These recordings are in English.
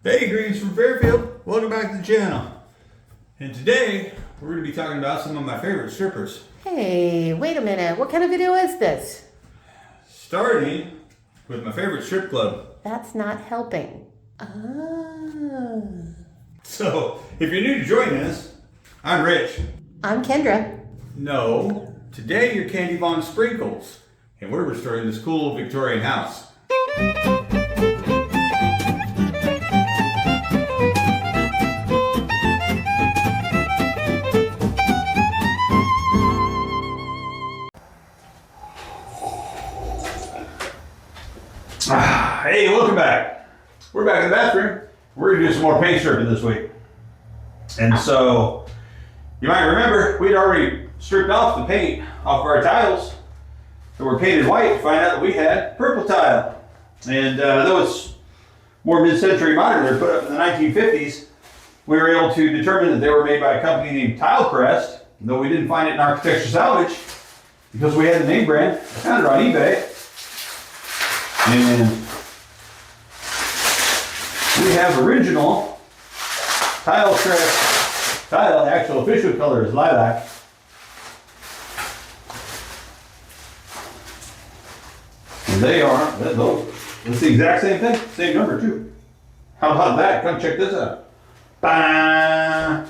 Hey, greetings from Fairfield. Welcome back to the channel. And today, we're going to be talking about some of my favorite strippers. Hey, wait a minute. What kind of video is this? Starting with my favorite strip club. That's not helping. Ah. So, if you're new to joining us, I'm Rich. I'm Kendra. No, today you're Kandy Von Sprinkles. And we're restoring this cool Victorian house. Hey, welcome back. We're back in the bathroom. We're gonna do some more paint stripping this week. And so, you might remember, we'd already stripped off the paint off of our tiles that were painted white to find out that we had purple tile. And though it's more mid-century modern, they're put up in the 1950s, we were able to determine that they were made by a company named Tilecrest, though we didn't find it in architecture salvage, because we had the name brand. I found it on eBay. And we have original Tilecrest tile. The actual official color is lilac. And they are, it's the exact same thing, same number too. How about that? Come check this out. Bah!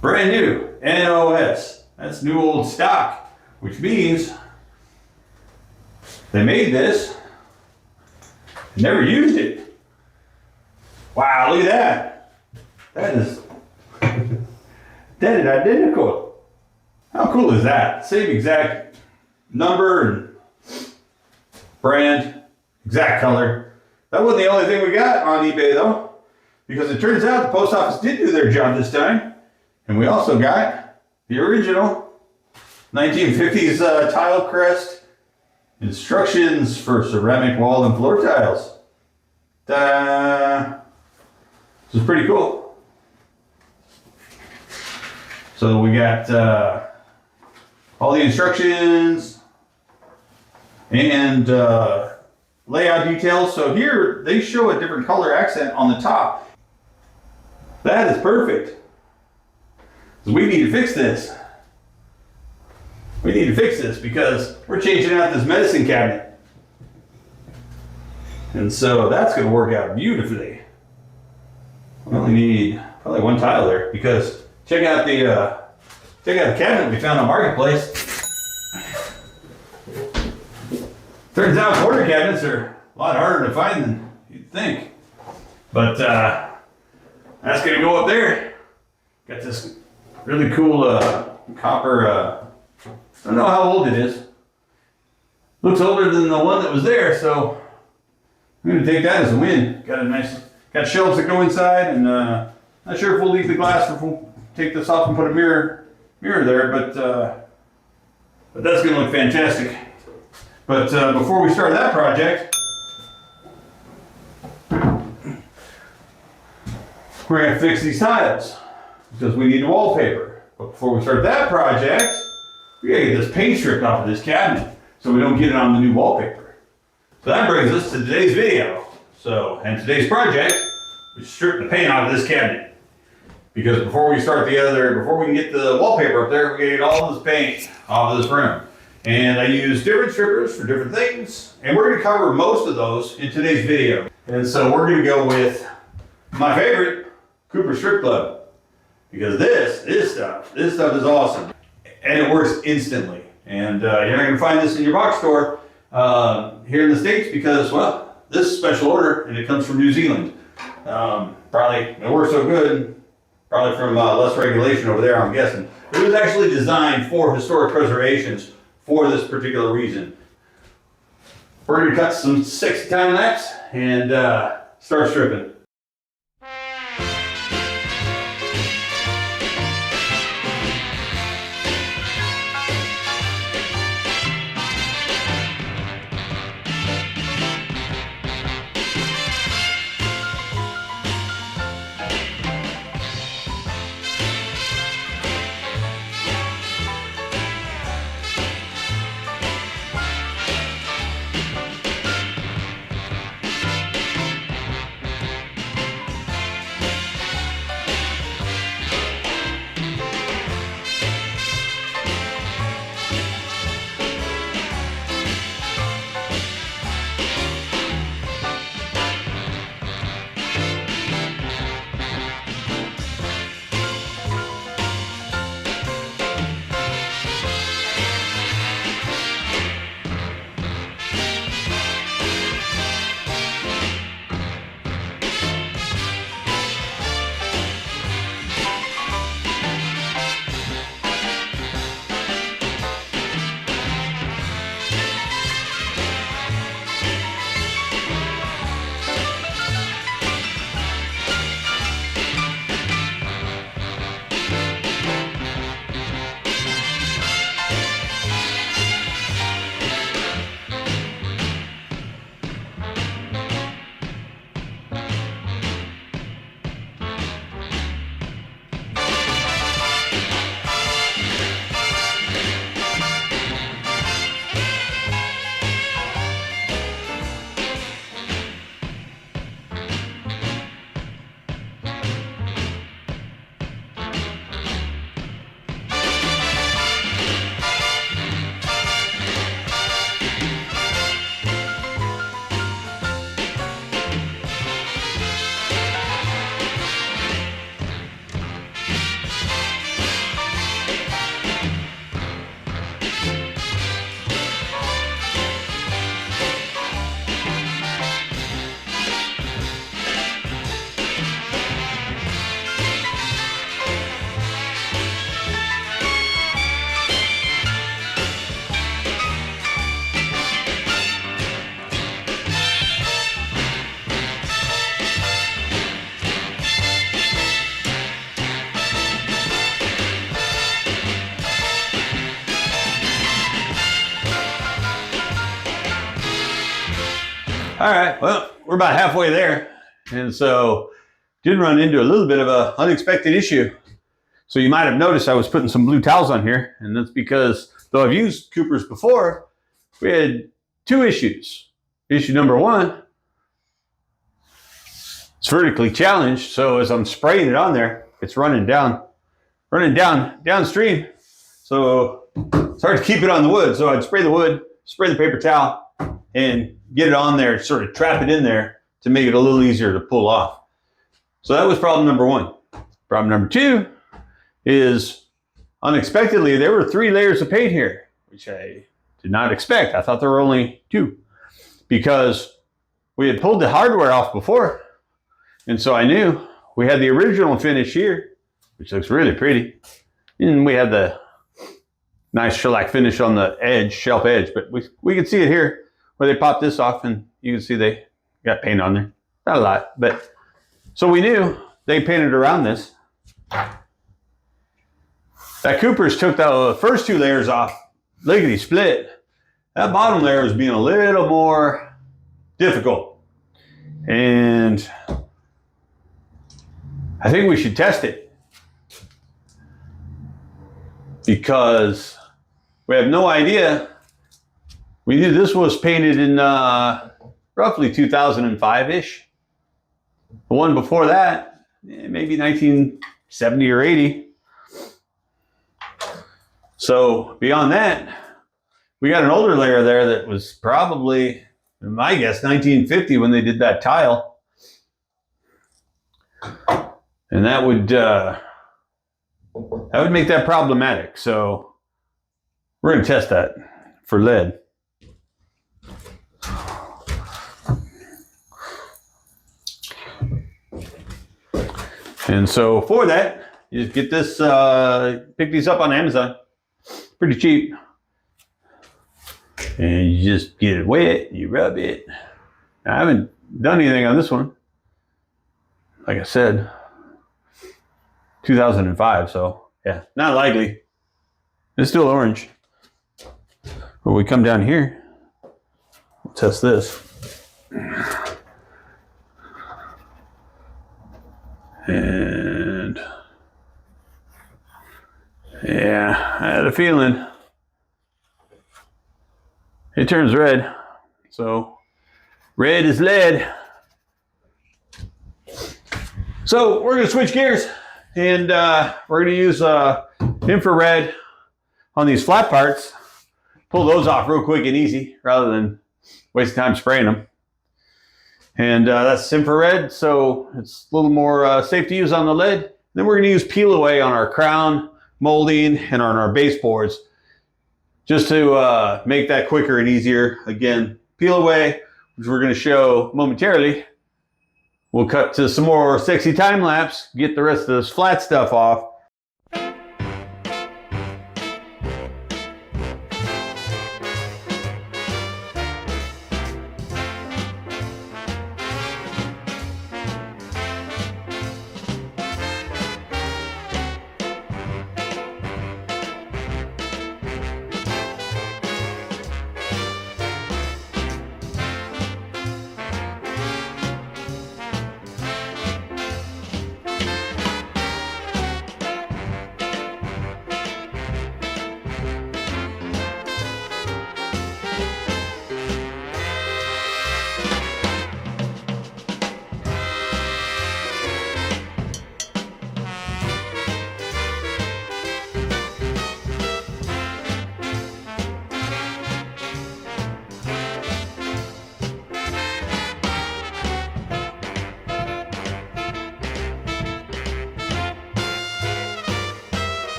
Brand new, NOS. That's new old stock, which means they made this and never used it. Wow, look at that. That is identical. How cool is that? Same exact number and brand, exact color. That wasn't the only thing we got on eBay though, because it turns out the post office did do their job this time. And we also got the original 1950s Tilecrest instructions for ceramic wall and floor tiles. Ta-da! This is pretty cool. So we got all the instructions and layout details. So here they show a different color accent on the top. That is perfect. So we need to fix this. We need to fix this because we're changing out this medicine cabinet. And so that's going to work out beautifully. We only need probably one tile there because check out the cabinet we found on Marketplace. Turns out corner cabinets are a lot harder to find than you'd think. But that's going to go up there. Got this really cool copper. I don't know how old it is. Looks older than the one that was there, so I'm going to take that as a win. Got shelves that go inside, and not sure if we'll leave the glass or if we'll take this off and put a mirror there, but that's going to look fantastic. But before we start that project, we're going to fix these tiles because we need wallpaper. But before we start that project, we gotta get this paint stripped off of this cabinet so we don't get it on the new wallpaper. So that brings us to today's video. And today's project is strip the paint off of this cabinet. Because before we can get the wallpaper up there, we gotta get all this paint off of this room. And I use different strippers for different things, and we're gonna cover most of those in today's video. And so we're gonna go with my favorite, Cooper Strip Club. Because this stuff is awesome. And it works instantly. And you're not going to find this in your box store here in the States because, well, this is special order and it comes from New Zealand. Probably, it works so good, probably from less regulation over there, I'm guessing. It was actually designed for historic preservations for this particular reason. We're going to cut some 6 time lapse and start stripping. All right, well, we're about halfway there. And so did run into a little bit of an unexpected issue. So you might have noticed I was putting some blue towels on here, and that's because though I've used Coopers before, we had two issues. Issue number one, it's vertically challenged, so as I'm spraying it on there, it's running downstream. So it's hard to keep it on the wood. So I'd spray the wood, spray the paper towel, and get it on there, sort of trap it in there to make it a little easier to pull off. So that was problem number one. Problem number two is unexpectedly, there were 3 layers of paint here, which I did not expect. I thought there were only 2 because we had pulled the hardware off before. And so I knew we had the original finish here, which looks really pretty. And we had the nice shellac finish on the edge, shelf edge, but we could see it here where they popped this off, and you can see they got paint on there. Not a lot, but so we knew they painted around this. That Coopers took the first 2 layers off, lickety split. That bottom layer was being a little more difficult. And I think we should test it because we have no idea. We knew this was painted in roughly 2005-ish. The one before that, maybe 1970 or 80. So beyond that, we got an older layer there that was probably, my guess, 1950 when they did that tile. And that would make that problematic. So we're going to test that for lead. And so for that, you just get this, pick these up on Amazon. Pretty cheap. And you just get it wet, you rub it. I haven't done anything on this one. Like I said, 2005, so yeah, not likely. It's still orange. But we come down here, we'll test this. And yeah, I had a feeling it turns red. So red is lead. So we're gonna switch gears and we're gonna use infrared on these flat parts. Pull those off real quick and easy rather than waste time spraying them. And that's infrared, so it's a little more safe to use on the lead. Then we're gonna use peel away on our crown molding and on our baseboards just to make that quicker and easier. Again, peel away, which we're gonna show momentarily. We'll cut to some more sexy time lapse, get the rest of this flat stuff off.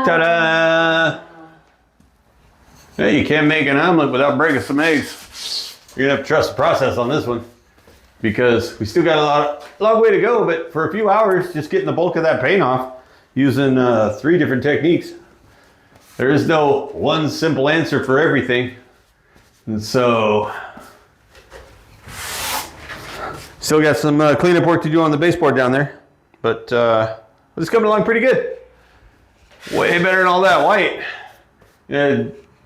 Ta-da! Hey, you can't make an omelet without breaking some eggs. You're gonna have to trust the process on this one because we still got a long way to go, but for a few hours, just getting the bulk of that paint off using 3 different techniques. There is no one simple answer for everything. And so, still got some cleanup work to do on the baseboard down there, but it's coming along pretty good. Way better than all that white.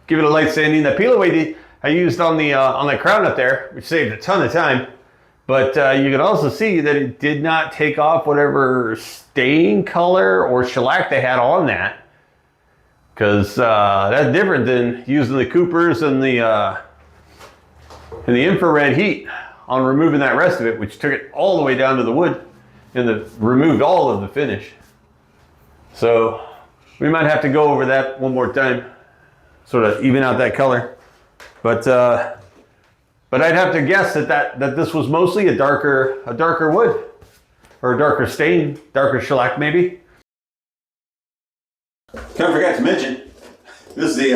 Give it a light sanding. The peel away I used on the crown up there, which saved a ton of time. But you can also see that it did not take off whatever stain color or shellac they had on that. Because that's different than using the Coopers and the infrared heat on removing that rest of it, which took it all the way down to the wood and removed all of the finish. So we might have to go over that one more time, sort of even out that color. But I'd have to guess that this was mostly a darker wood, or a darker stain, darker shellac maybe. Kind of forgot to mention, this is the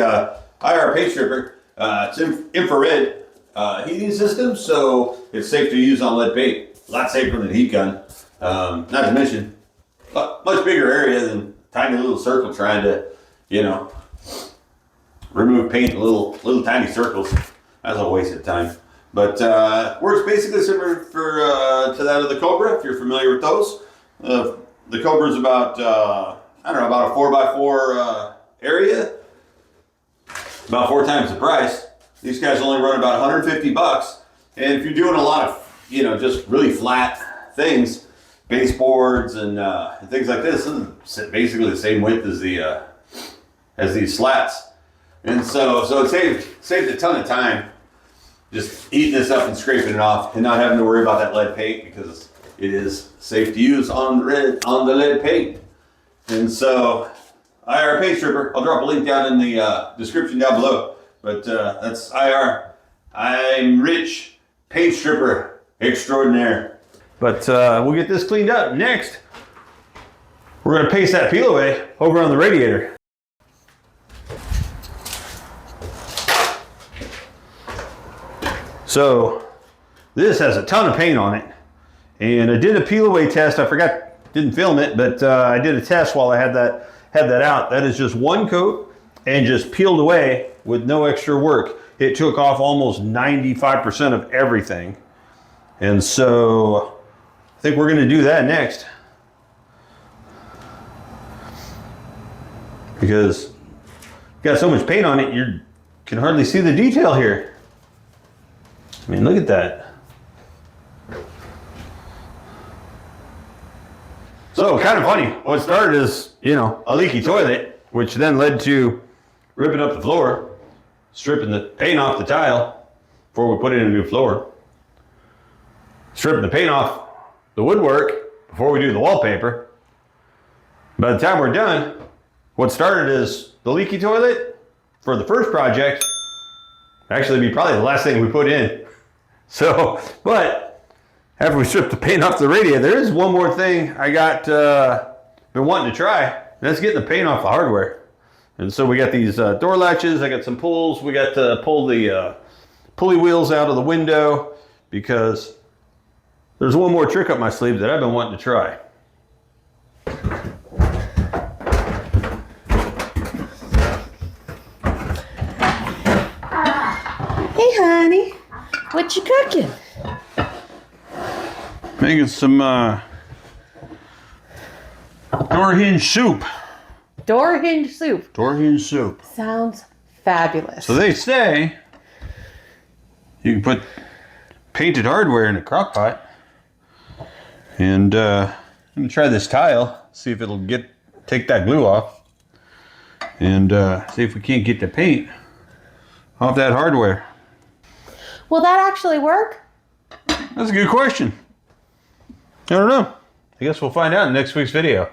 IR paint stripper. It's infrared heating system, so it's safe to use on lead paint. A lot safer than a heat gun. Not to mention, much bigger area than tiny little circle trying to, remove paint in little tiny circles. That's a waste of time. But works basically similar to that of the Cobra, if you're familiar with those. The Cobra is about about a 4x4 area, about 4 times the price. These guys only run about 150 bucks. And if you're doing a lot of, just really flat things, baseboards and things like this is basically the same width as these slats. And so it saved a ton of time just eating this up and scraping it off and not having to worry about that lead paint because it is safe to use on the lead paint. And so IR paint stripper, I'll drop a link down in the description down below. But that's IR. I'm Rich, paint stripper extraordinaire. But we'll get this cleaned up. Next, we're going to paste that peel away over on the radiator. So this has a ton of paint on it, and I did a peel away test. Didn't film it, but I did a test while I had that out. That is just one coat and just peeled away with no extra work. It took off almost 95% of everything, and so I think we're going to do that next because got so much paint on it you can hardly see the detail here. I mean, look at that. So kind of funny. What started as, a leaky toilet, which then led to ripping up the floor, stripping the paint off the tile before we put in a new floor, stripping the paint off the woodwork before we do the wallpaper. By the time we're done, what started as the leaky toilet for the first project actually be probably the last thing we put in. So, but after we strip the paint off the radiator, there is one more thing I got been wanting to try. And that's getting the paint off the hardware. And so we got these door latches. I got some pulls. We got to pull the pulley wheels out of the window because there's one more trick up my sleeve that I've been wanting to try. Hey, honey. What you cooking? Making some door hinge soup. Door hinge soup. Door hinge soup. Sounds fabulous. So they say you can put painted hardware in a crock pot. And I'm gonna try this tile, see if it'll take that glue off. And see if we can't get the paint off that hardware. Will that actually work? That's a good question. I don't know. I guess we'll find out in next week's video.